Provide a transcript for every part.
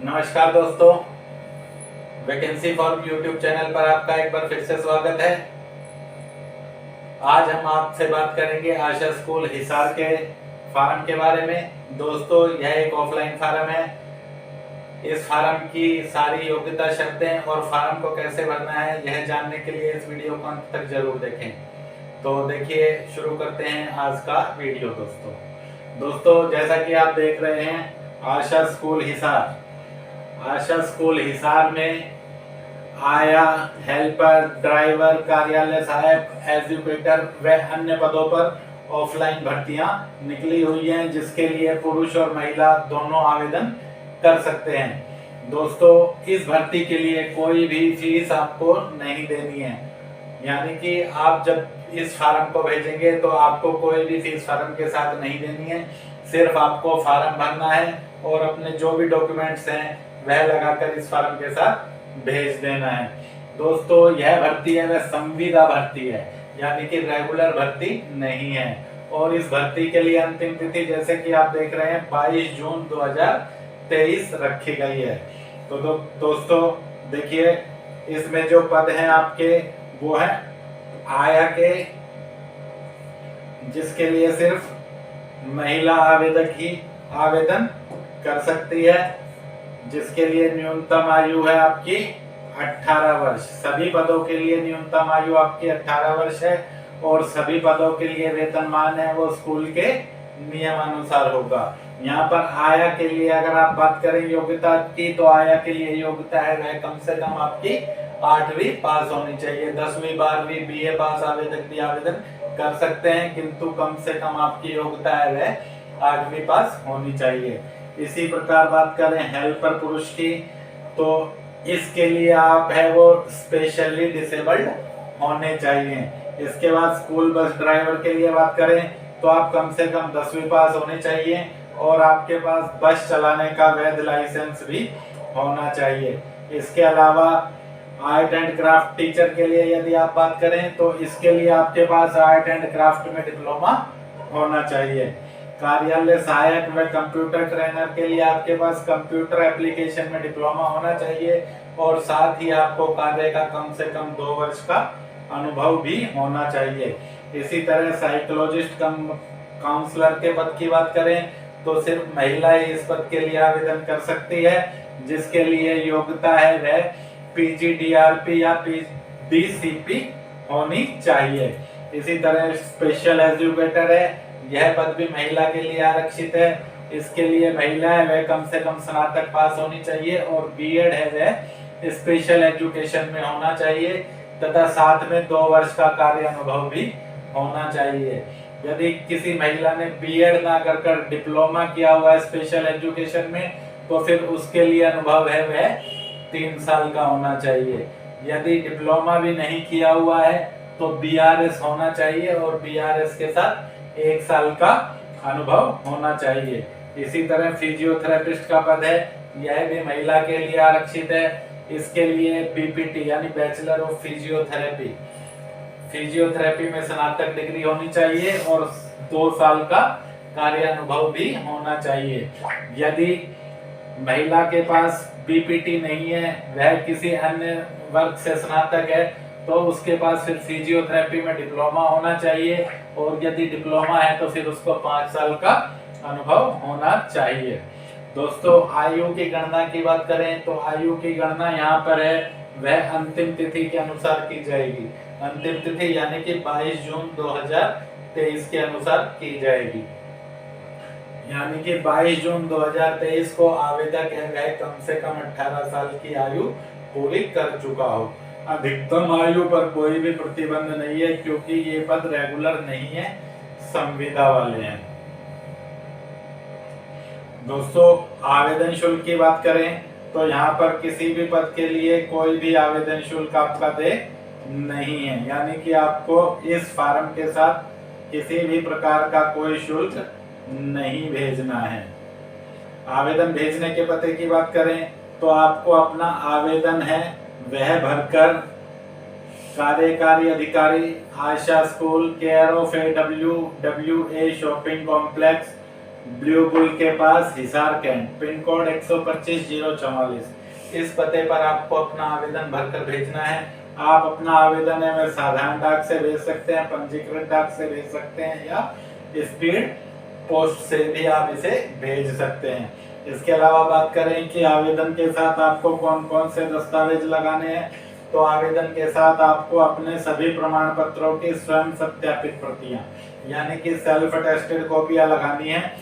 नमस्कार दोस्तों, vacancy form YouTube channel पर आपका एक बार फिर से स्वागत है। आज हम आपसे बात करेंगे आशा स्कूल हिसार के फार्म के बारे में। दोस्तों, यह एक ऑफलाइन फार्म है। इस फार्म की सारी योग्यता शर्तें और फार्म को कैसे भरना है, यह जानने के लिए इस वीडियो को अंत तक जरूर देखें। तो देखिए, शुरू करते हैं आज का वीडियो। दोस्तों जैसा कि आप देख रहे हैं, आशा स्कूल हिसार में आया, हेल्पर, ड्राइवर, कार्यालय सहायक, एजुकेटर व अन्य पदों पर ऑफलाइन भर्तियां निकली हुई हैं, जिसके लिए पुरुष और महिला दोनों आवेदन कर सकते हैं। दोस्तों, इस भर्ती के लिए कोई भी फीस आपको नहीं देनी है, यानी कि आप जब इस फार्म को भेजेंगे तो आपको कोई भी फीस फार्म के साथ नहीं देनी है। सिर्फ आपको फार्म भरना है और अपने जो भी डॉक्यूमेंट्स हैं वह लगाकर इस फार्म के साथ भेज देना है। दोस्तों, यह भर्ती है वह संविदा भर्ती है, यानी कि रेगुलर भर्ती नहीं है। और इस भर्ती के लिए अंतिम तिथि जैसे कि आप देख रहे हैं 22 जून 2023 रखी गई है। तो दोस्तों देखिए, इसमें जो पद हैं आपके वो है आया के, जिसके लिए सिर्फ महिला आवेदक ही आवेदन कर सकती है, जिसके लिए न्यूनतम आयु है आपकी 18 वर्ष। सभी पदों के लिए न्यूनतम आयु आपकी 18 वर्ष है और सभी पदों के लिए वेतनमान है वो स्कूल के नियमानुसार होगा। यहाँ पर आया के लिए अगर आप बात करें योग्यता की, तो आया के लिए योग्यता है वह कम से कम आपकी 8वीं पास होनी चाहिए। 10वीं 12वीं बीए पास आवेदक भी आवेदन कर सकते हैं, किंतु कम से कम आपकी योग्यता है वह 8वीं पास होनी चाहिए। इसी प्रकार बात करें हेल्पर पुरुष की, तो इसके लिए आप है वो स्पेशली डिसेबल्ड होने चाहिए। इसके बाद स्कूल बस ड्राइवर के लिए बात करें तो आप कम से कम 10वीं पास होने चाहिए और आपके पास बस चलाने का वैध लाइसेंस भी होना चाहिए। इसके अलावा आर्ट एंड क्राफ्ट टीचर के लिए यदि आप बात करें तो इसके लिए आपके पास आर्ट एंड क्राफ्ट में डिप्लोमा होना चाहिए। कार्यालय सहायक व कंप्यूटर ट्रेनर के लिए आपके पास कंप्यूटर एप्लीकेशन में डिप्लोमा होना चाहिए और साथ ही आपको कार्य का कम से कम 2 वर्ष का अनुभव भी होना चाहिए। इसी तरह साइकोलॉजिस्ट काउंसलर के पद की बात करें तो सिर्फ महिला ही इस पद के लिए आवेदन कर सकती है, जिसके लिए योग्यता है वह पीजीडीआरपी या पीडीसीपी होनी चाहिए। इसी तरह स्पेशल एजुकेटर है, यह पद भी महिला के लिए आरक्षित है। इसके लिए महिला है वह कम से कम स्नातक पास होनी चाहिए और बीएड है वह स्पेशल एजुकेशन में होना चाहिए तथा साथ में 2 वर्ष का कार्य अनुभव भी होना चाहिए। यदि किसी महिला ने बीएड ना कर डिप्लोमा किया हुआ है स्पेशल एजुकेशन में, तो फिर उसके लिए अनुभव है वह 3 साल का होना चाहिए। यदि डिप्लोमा भी नहीं किया हुआ है तो बीआरएस होना चाहिए और बीआरएस के साथ 1 साल का अनुभव होना चाहिए। इसी तरह फिजियोथेरेपिस्ट का पद है, यह भी महिला के लिए आरक्षित है। इसके लिए बीपीटी यानी बैचलर ऑफ फिजियोथेरेपी में स्नातक डिग्री होनी चाहिए और 2 साल का कार्य अनुभव भी होना चाहिए। यदि महिला के पास बीपीटी नहीं है, वह किसी अन्य वर्ग से स्नातक है, तो उसके पास फिर फिजियोथेरेपी में डिप्लोमा होना चाहिए और यदि डिप्लोमा है तो फिर उसको 5 साल का अनुभव होना चाहिए। दोस्तों, आयु की गणना की बात करें तो आयु की गणना यहाँ पर है वह अंतिम तिथि के अनुसार की जाएगी। अंतिम तिथि यानी कि 22 जून 2023 के अनुसार की जाएगी, यानी कि 22 जून 2023 को आवेदक है कम से कम 18 साल की आयु पूरी कर चुका हो। अधिकतम आयु पर कोई भी प्रतिबंध नहीं है, क्योंकि ये पद रेगुलर नहीं है, संविदा वाले हैं। दोस्तों, आवेदन शुल्क की बात करें तो यहाँ पर किसी भी पद के लिए कोई भी आवेदन शुल्क आपका दे नहीं है, यानी कि आपको इस फार्म के साथ किसी भी प्रकार का कोई शुल्क नहीं भेजना है। आवेदन भेजने के पते की बात करें तो आपको अपना आवेदन है वह भरकर कार्यकारी अधिकारी Asha school care of AWWA shopping complex blue bull के पास, हिसार कैंट, पिन कोड 125-044। इस पते पर आपको अपना आवेदन भरकर भेजना है। आप अपना आवेदन है साधारण डाक से भेज सकते हैं, पंजीकृत डाक से भेज सकते हैं, या स्पीड पोस्ट से भी आप इसे भेज सकते हैं। इसके अलावा बात करें कि आवेदन के साथ आपको कौन कौन से दस्तावेज लगाने हैं, तो आवेदन के साथ आपको अपने सभी प्रमाण पत्रों की स्वयं सत्यापित प्रतियां यानी कि सेल्फ अटेस्टेड कॉपियां लगानी है,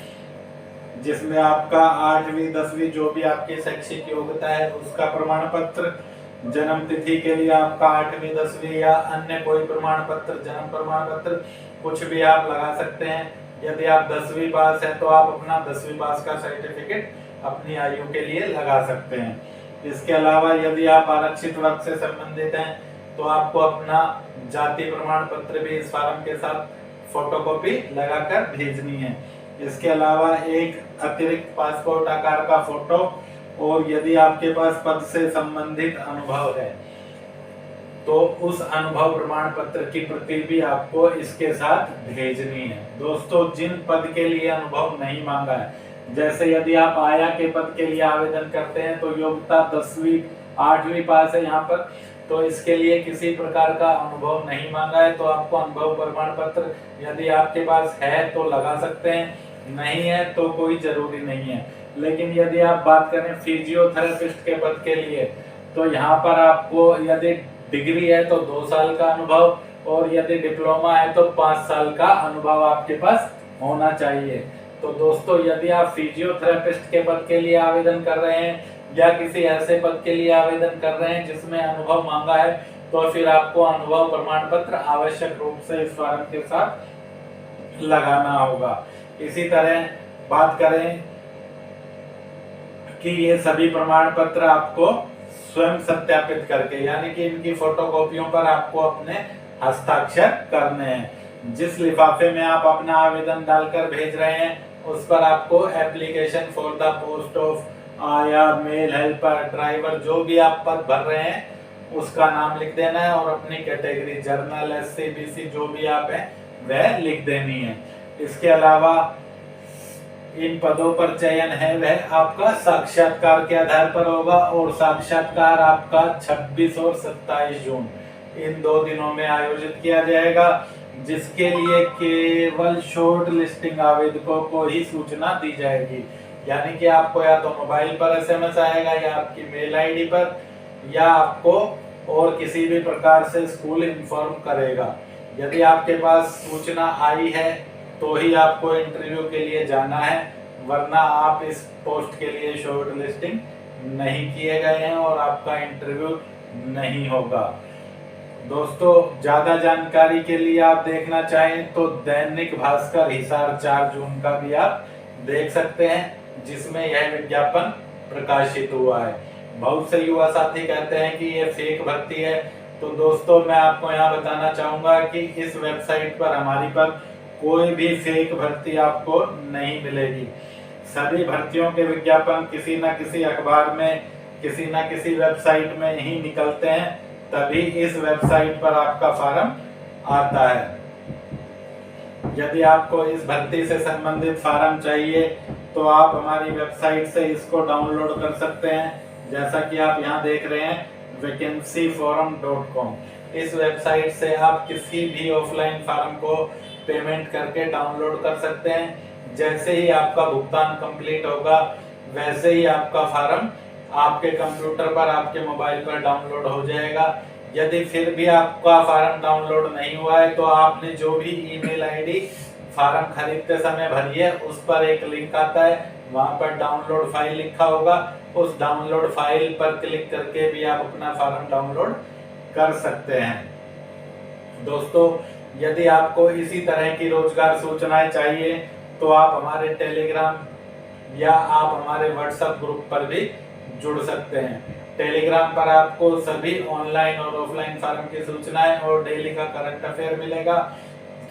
जिसमें आपका 8वीं 10वीं जो भी आपकी शैक्षिक योग्यता है उसका प्रमाण पत्र, जन्म तिथि के लिए आपका 8वीं 10वीं या अन्य कोई प्रमाण पत्र, जन्म प्रमाण पत्र कुछ भी आप लगा सकते हैं। यदि आप 10वीं पास है तो आप अपना 10वीं पास का सर्टिफिकेट अपनी आयु के लिए लगा सकते हैं। इसके अलावा यदि आप आरक्षित वर्ग से संबंधित हैं तो आपको अपना जाति प्रमाण पत्र भी इस फॉर्म के साथ फोटोकॉपी लगाकर भेजनी है। इसके अलावा एक अतिरिक्त पासपोर्ट आकार का फोटो, और यदि आपके पास पद से संबंधित अनुभव है तो उस अनुभव प्रमाण पत्र की प्रति भी आपको इसके साथ भेजनी है। दोस्तों, जिन पद के लिए अनुभव नहीं मांगा है, जैसे यदि आप आया के पद के लिए आवेदन करते हैं तो योग्यता 10वीं 8वीं पास है यहाँ पर, तो इसके लिए किसी प्रकार का अनुभव नहीं मांगा है, तो आपको अनुभव प्रमाण पत्र यदि आपके पास है तो लगा सकते हैं, नहीं है तो कोई जरूरी नहीं है। लेकिन यदि आप बात करें फिजियोथेरेपिस्ट के पद के लिए, तो यहाँ पर आपको यदि डिग्री है तो 2 साल का अनुभव, और यदि डिप्लोमा है तो 5 साल का अनुभव आपके पास होना चाहिए। तो दोस्तों, यदि आप फिजियोथेरेपिस्ट के पद के लिए आवेदन कर रहे हैं या किसी ऐसे पद के लिए आवेदन कर रहे हैं जिसमें अनुभव मांगा है, तो फिर आपको अनुभव प्रमाण पत्र आवश्यक रूप से इस फॉर्म के साथ लगाना होगा। इसी तरह बात करें कि ये सभी प्रमाण पत्र आपको स्वयं सत्यापित करके, यानी कि इनकी फोटोकॉपियों पर आपको अपने हस्ताक्षर करने हैं। जिस लिफाफे में आप अपना आवेदन डालकर भेज रहे हैं उस पर आपको application for the post of या मेल हेल्पर, ड्राइवर, जो भी आप पद भर रहे हैं उसका नाम लिख देना है, और अपनी कैटेगरी जर्नल, एससी, बीसी जो भी आप हैं वह लिख देनी है। इसके अलावा इन पदों पर चयन है वह आपका साक्षात्कार के आधार पर होगा, और साक्षात्कार आपका 26 और 27 जून इन 2 दिनों में आयोजित किया जाएगा, जिसके लिए केवल शॉर्ट लिस्टिंग आवेदकों को ही सूचना दी जाएगी। यानी कि आपको या तो मोबाइल पर एसएमएस आएगा, या आपकी मेल आईडी पर, या आपको और किसी भी प्रकार से स्कूल इन्फॉर्म करेगा। यदि आपके पास सूचना आई है तो ही आपको इंटरव्यू के लिए जाना है, वरना आप इस पोस्ट के लिए शॉर्ट लिस्टिंग नहीं किए गए हैं और आपका इंटरव्यू नहीं होगा। दोस्तों, ज्यादा जानकारी के लिए आप देखना चाहें तो दैनिक भास्कर हिसार 4 जून का भी आप देख सकते हैं, जिसमें यह विज्ञापन प्रकाशित हुआ है। बहुत से युवा साथी कहते हैं कि ये फेक भर्ती है, तो दोस्तों मैं आपको यहाँ बताना चाहूंगा कि इस वेबसाइट पर हमारी पर कोई भी फेक भर्ती आपको नहीं मिलेगी। सभी भर्तियों के विज्ञापन किसी न किसी अखबार में, किसी न किसी वेबसाइट में ही निकलते हैं, तभी इस वेबसाइट पर आपका फॉर्म आता है। यदि आपको इस भर्ती से संबंधित फॉर्म चाहिए तो आप हमारी वेबसाइट से इसको डाउनलोड कर सकते हैं, जैसा कि आप यहाँ देख रहे हैं vacancyforum.com। इस वेबसाइट से आप किसी भी ऑफलाइन फॉर्म को पेमेंट करके डाउनलोड कर सकते हैं। जैसे ही आपका भुगतान कंप्लीट होगा वैसे ही आपका फॉर्म आपके कंप्यूटर पर, आपके मोबाइल पर डाउनलोड हो जाएगा। यदि फिर भी आपका फॉर्म डाउनलोड नहीं हुआ है तो आपने जो भी ईमेल आईडी फॉर्म खरीदते समय भरी है उस पर एक लिंक आता है, वहां पर डाउनलोड फाइल लिखा होगा, उस डाउनलोड फाइल पर क्लिक करके भी आप अपना फॉर्म डाउनलोड कर सकते हैं। दोस्तों, यदि आपको इसी तरह की रोजगार सूचनाएं चाहिए तो आप हमारे टेलीग्राम या आप हमारे व्हाट्सएप ग्रुप पर भी जुड़ सकते हैं। टेलीग्राम पर आपको सभी ऑनलाइन और ऑफलाइन फॉर्म की सूचनाएं और डेली का करंट अफेयर मिलेगा,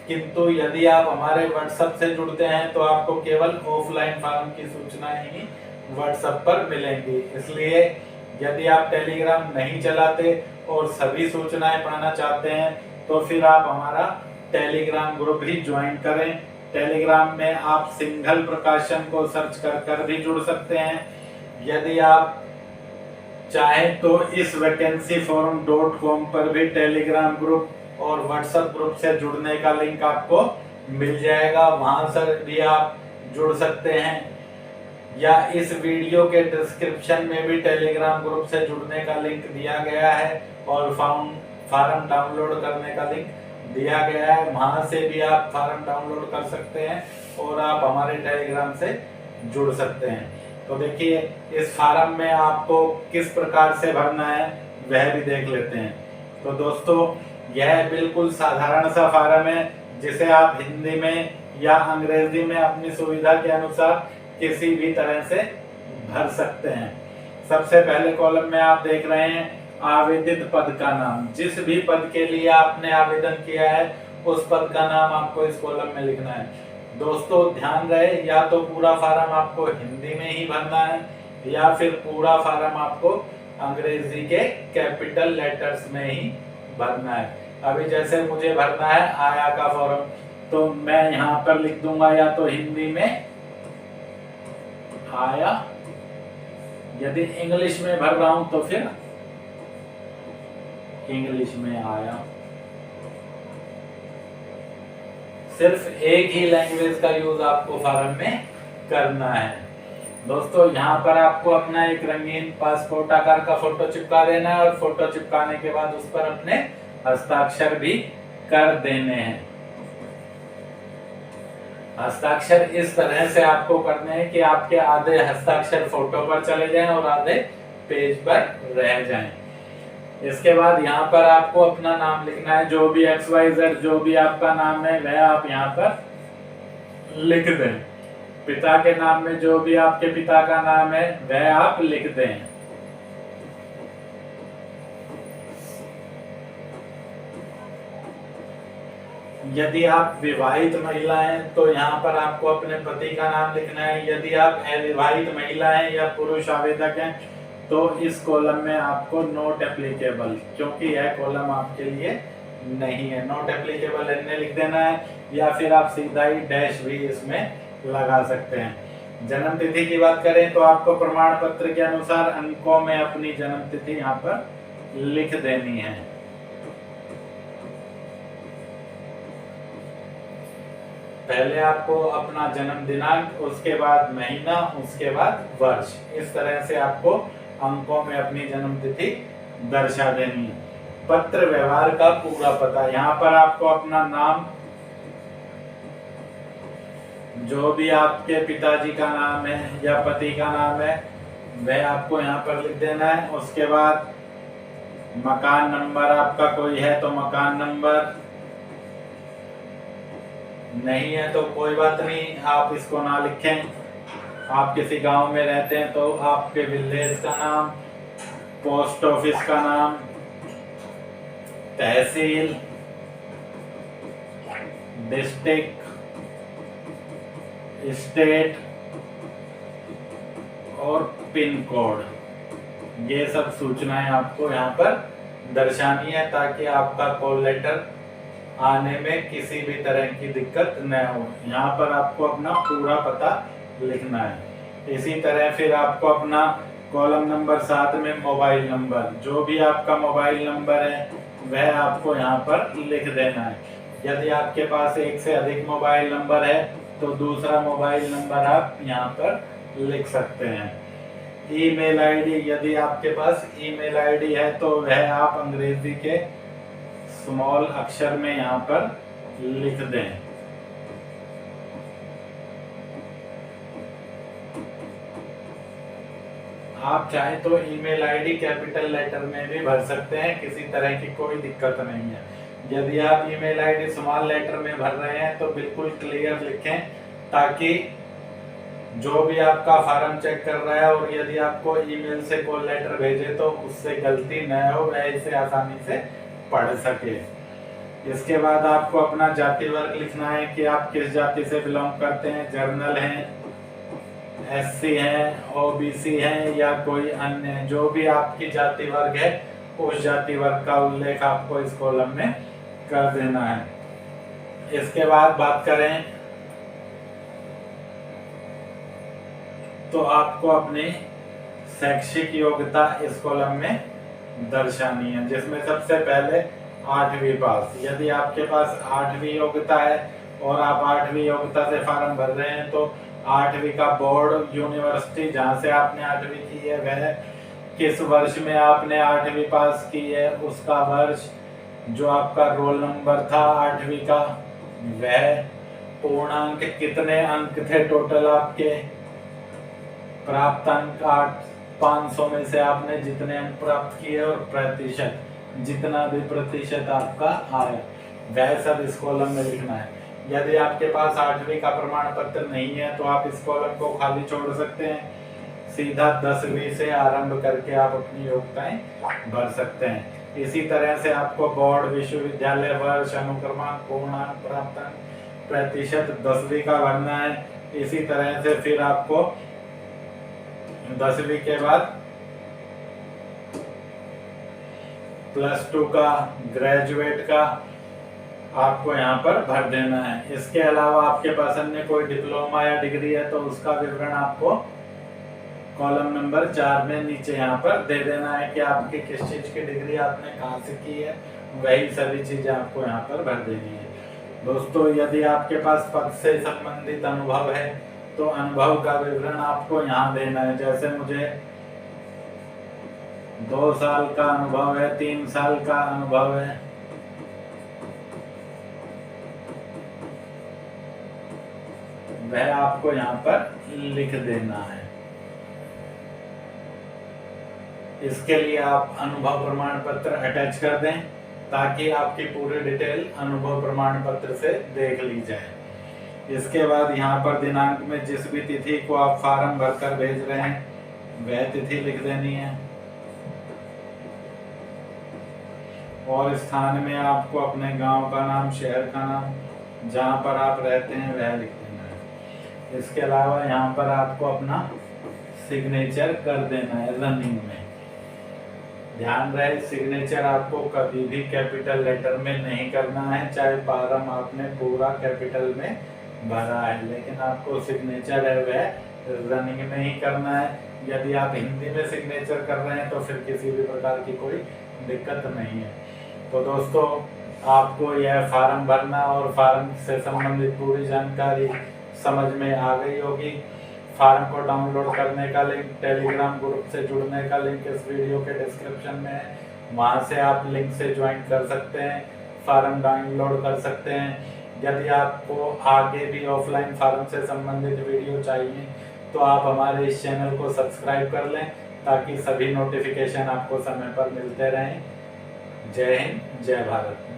किंतु यदि आप हमारे व्हाट्सएप से जुड़ते हैं तो आपको केवल ऑफलाइन फॉर्म की सूचनाएं ही व्हाट्सएप पर मिलेंगी। इसलिए यदि आप टेलीग्राम नहीं चलाते और सभी सूचनाएं पाना चाहते हैं तो फिर आप हमारा टेलीग्राम ग्रुप ही ज्वाइन करें, टेलीग्राम में आप सिंघल प्रकाशन को सर्च कर भी जुड़ सकते हैं। यदि आप चाहें तो इस vacancyforum.com पर भी टेलीग्राम ग्रुप और व्हाट्सएप ग्रुप से जुड़ने का लिंक आपको मिल जाएगा, वहां से भी आप जुड़ सकते हैं। या इस वीडियो के डिस्क्रिप्शन में भी टेलीग्राम ग्रुप से जुड़ने का लिंक दिया गया है और फार्म डाउनलोड करने का लिंक दिया गया है, वहां से भी आप फार्म डाउनलोड कर सकते हैं और आप हमारे टेलीग्राम से जुड़ सकते हैं। तो देखिए इस फार्म में आपको किस प्रकार से भरना है वह भी देख लेते हैं। तो दोस्तों यह बिल्कुल साधारण सा फार्म है जिसे आप हिंदी में या अंग्रेजी में अपनी सुविधा के अनुसार किसी भी तरह से भर सकते हैं। सबसे पहले कॉलम में आप देख रहे हैं आवेदित पद का नाम। जिस भी पद के लिए आपने आवेदन किया है उस पद का नाम आपको इस कॉलम में लिखना है। दोस्तों ध्यान रहे, या तो पूरा फार्म आपको हिंदी में ही भरना है या फिर पूरा फार्म आपको अंग्रेजी के कैपिटल लेटर्स में ही भरना है। अभी जैसे मुझे भरना है आया का फॉर्म, तो मैं यहाँ पर लिख दूंगा या तो हिंदी में आया, यदि इंग्लिश में भर रहा हूं तो फिर इंग्लिश में आया। सिर्फ एक ही लैंग्वेज का यूज आपको फार्म में करना है। दोस्तों यहाँ पर आपको अपना एक रंगीन पासपोर्ट आकार का फोटो चिपका देना है और फोटो चिपकाने के बाद उस पर अपने हस्ताक्षर भी कर देने हैं। हस्ताक्षर इस तरह से आपको करने हैं कि आपके आधे हस्ताक्षर फोटो पर चले जाएं और आधे पेज पर रह जाएं। इसके बाद यहाँ पर आपको अपना नाम लिखना है, जो भी XYZ जो भी आपका नाम है वह आप यहाँ पर लिख दें। पिता के नाम में जो भी आपके पिता का नाम है वह आप लिख दें। यदि आप विवाहित महिला हैं तो यहाँ पर आपको अपने पति का नाम लिखना है। यदि आप अविवाहित महिला हैं या पुरुष आवेदक हैं तो इस कॉलम में आपको नॉट एप्लीकेबल, क्योंकि यह कॉलम आपके लिए नहीं है, नॉट एप्लीकेबल इन्हें लिख देना है, या फिर आप सीधा ही डैश भी इसमें लगा सकते हैं। जन्म तिथि की बात करें तो आपको प्रमाण पत्र के अनुसार अंकों में अपनी जन्म तिथि यहाँ पर लिख देनी है। पहले आपको अपना जन्म दिनांक, उसके बाद महीना, उसके बाद वर्ष, इस तरह से आपको अंकों में अपनी जन्म तिथि दर्शा देनी है। पत्र व्यवहार का पूरा पता, यहाँ पर आपको अपना नाम, जो भी आपके पिताजी का नाम है या पति का नाम है वह आपको यहाँ पर लिख देना है। उसके बाद मकान नंबर, आपका कोई है तो मकान नंबर, नहीं है तो कोई बात नहीं, आप इसको ना लिखें। आप किसी गांव में रहते हैं तो आपके विलेज का नाम, पोस्ट ऑफिस का नाम, तहसील, डिस्ट्रिक्ट, स्टेट और पिन कोड, ये सब सूचनाएं आपको यहाँ पर दर्शानी है ताकि आपका कॉल लेटर आने में किसी भी तरह की दिक्कत न हो। यहाँ पर आपको अपना पूरा पता लिखना है। इसी तरह फिर आपको अपना कॉलम नंबर 7 में मोबाइल नंबर, जो भी आपका मोबाइल नंबर है वह आपको यहाँ पर लिख देना है। यदि आपके पास एक से अधिक मोबाइल नंबर है तो दूसरा मोबाइल नंबर आप यहाँ पर लिख सकते हैं। ईमेल आईडी, यदि आपके पास ईमेल आईडी है तो वह आप अंग्रेजी के स्मॉल अक्षर में यहाँ पर लिख दें। आप चाहे तो ईमेल आईडी कैपिटल लेटर में भी भर सकते हैं, किसी तरह की कोई दिक्कत नहीं है। यदि आप ईमेल आईडी स्मॉल लेटर में भर रहे हैं तो बिल्कुल क्लियर लिखें ताकि जो भी आपका फार्म चेक कर रहा है और यदि आपको ईमेल से कॉल लेटर भेजे तो उससे गलती न हो, वह इसे आसानी से पढ़ सके। इसके बाद आपको अपना जाति वर्ग लिखना है कि आप किस जाति से बिलोंग करते हैं, जर्नल हैं, SC हैं, OBC हैं या कोई अन्य, जो भी आपकी जाति वर्ग है उस जाति वर्ग का उल्लेख आपको इस कॉलम में कर देना है। इसके बाद बात करें तो आपको अपनी शैक्षिक योग्यता इस कॉलम में दर्शानी है, जिसमें सबसे पहले 8वीं पास। यदि आपके पास 8वीं योग्यता है और आप 8वीं योग्यता से फॉर्म भर रहे हैं तो 8वीं का बोर्ड यूनिवर्सिटी जहाँ से आपने 8वीं की है वह किस वर्ष में आपने 8वीं पास की है, उसका वर्ष, जो आपका रोल नंबर था 8वीं का वह, पूर्णांक कितने अंक थे टोटल आपके, प्राप्त अंक 500 में से आपने जितने अंक प्राप्त किए और प्रतिशत, जितना भी प्रतिशत आपका आया वह सब इस कॉलम में लिखना है। यदि आपके पास 8वीं का प्रमाण पत्र नहीं है तो आप इस कॉलम को खाली छोड़ सकते हैं, सीधा 10वीं से आरंभ करके आप अपनी योग्यताएं भर सकते हैं। इसी तरह से आपको बोर्ड, विश्वविद्यालय, वर्ष, अनुक्रमांक, पूर्णांक, प्राप्त अंक, प्रतिशत 10वीं का भरना है। इसी तरह से फिर आपको 10वीं के बाद +2 का, ग्रेजुएट का आपको यहाँ पर भर देना है। इसके अलावा आपके पास अन्य कोई डिप्लोमा या डिग्री है तो उसका विवरण आपको कॉलम नंबर 4 में नीचे यहाँ पर दे देना है कि आपकी किस चीज की डिग्री आपने कहाँ से की है, वही सभी चीजें आपको यहाँ पर भर देनी है। दोस्तों, यदि आपके पास पद से संबंधित अनुभव है तो अनुभव का विवरण आपको यहाँ देना है। जैसे मुझे 2 साल का अनुभव है, 3 साल का अनुभव है, वह आपको यहाँ पर लिख देना है। इसके लिए आप अनुभव प्रमाण पत्र अटैच कर दें ताकि आपकी पूरी डिटेल अनुभव प्रमाण पत्र से देख ली जाए। इसके बाद यहाँ पर दिनांक में जिस भी तिथि को आप फॉर्म भरकर भेज रहे हैं वह तिथि लिख देनी है, और स्थान में आपको अपने गांव का नाम, शहर का नाम, जहाँ पर आप रहते हैं वह लिख देना है। इसके अलावा यहाँ पर आपको अपना सिग्नेचर कर देना है रनिंग में। ध्यान रहे, सिग्नेचर आपको कभी भी कैपिटल लेटर में नहीं करना है, चाहे फॉर्म आपने पूरा कैपिटल में भरा है, लेकिन आपको सिग्नेचर है वह रनिंग में ही करना है। यदि आप हिंदी में सिग्नेचर कर रहे हैं तो फिर किसी भी प्रकार की कोई दिक्कत नहीं है। तो दोस्तों, आपको यह फॉर्म भरना और फॉर्म से संबंधित पूरी जानकारी समझ में आ गई होगी। फॉर्म को डाउनलोड करने का लिंक, टेलीग्राम ग्रुप से जुड़ने का लिंक इस वीडियो के डिस्क्रिप्शन में है, वहां से आप लिंक से ज्वाइन कर सकते हैं, फॉर्म डाउनलोड कर सकते हैं। यदि आपको आगे भी ऑफलाइन फॉर्म से संबंधित वीडियो चाहिए तो आप हमारे इस चैनल को सब्सक्राइब कर लें ताकि सभी नोटिफिकेशन आपको समय पर मिलते रहें। जय हिंद, जय भारत।